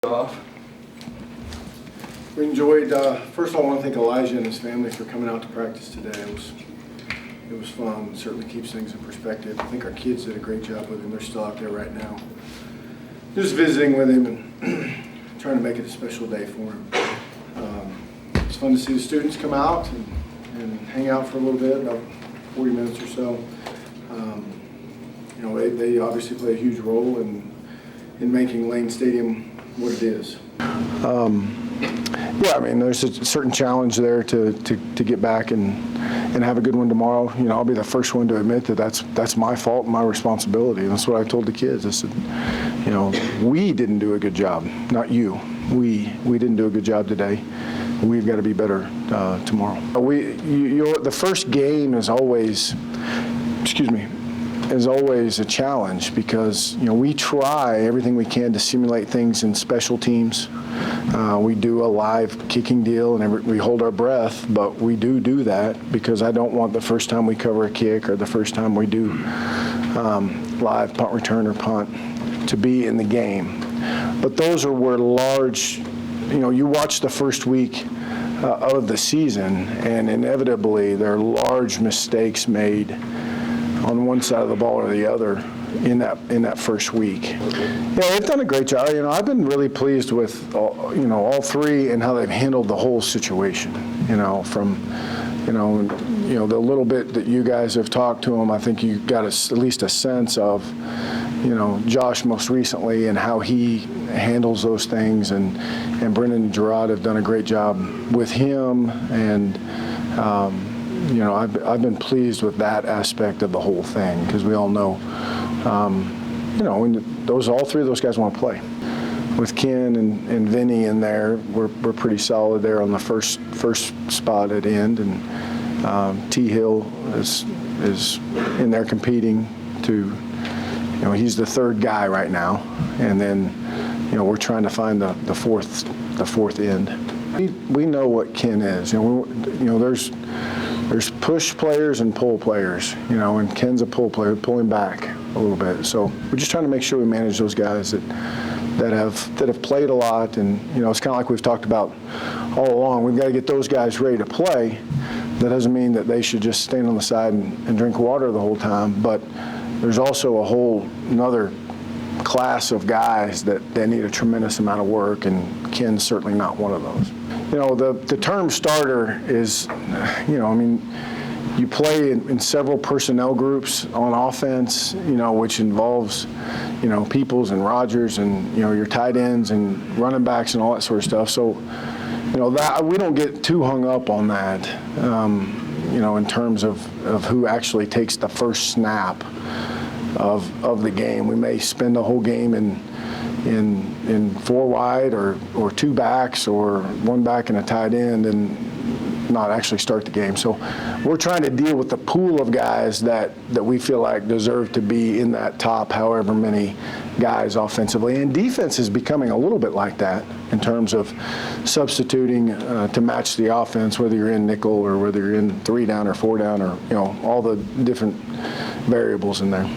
Off. We enjoyed, first of all, I want to thank Elijah and his family for coming out to practice today. It was fun. It certainly keeps things in perspective. I think our kids did a great job with him. They're still out there right now. Just visiting with him and trying to make it a special day for him. It's fun to see the students come out and hang out for a little bit, about 40 minutes or so. They obviously play a huge role in making Lane Stadium what it is. Yeah, I mean, there's a certain challenge there to get back and have a good one tomorrow. I'll be the first one to admit that that's my fault and my responsibility. And that's what I told the kids. I said, we didn't do a good job, not you. We didn't do a good job today. We've got to be better tomorrow. The first game is always, is always a challenge because we try everything we can to simulate things in special teams. We do a live kicking deal and we hold our breath, but we do that because I don't want the first time we cover a kick or the first time we do live punt return or punt to be in the game. But those are where large, you watch the first week of the season and inevitably there are large mistakes made on one side of the ball or the other in that first week. They've done a great job. I've been really pleased with all three and how they've handled the whole situation. From the little bit that you guys have talked to them, I think you got at least a sense of Josh most recently and how he handles those things, and Brendan and Gerard have done a great job with him, and I've been pleased with that aspect of the whole thing because we all know, all three of those guys want to play. With Ken and Vinny in there, we're pretty solid there on the first spot at end, and T. Hill is in there competing to, he's the third guy right now, and then we're trying to find the fourth end. We know what Ken is. There's push players and pull players, and Ken's a pull player, pulling back a little bit. So we're just trying to make sure we manage those guys that have played a lot, and it's kind of like we've talked about all along. We've got to get those guys ready to play. That doesn't mean that they should just stand on the side and drink water the whole time, but there's also a whole another class of guys that they need a tremendous amount of work, and Ken's certainly not one of those. The term starter is, you play in several personnel groups on offense, which involves, Peoples and Rogers and, your tight ends and running backs and all that sort of stuff. So, that we don't get too hung up on that, in terms of who actually takes the first snap of the game. We may spend the whole game in four wide or two backs or one back and a tight end and not actually start the game. So we're trying to deal with the pool of guys that we feel like deserve to be in that top however many guys offensively. And defense is becoming a little bit like that in terms of substituting to match the offense, whether you're in nickel or whether you're in 3 down or 4 down or, all the different variables in there.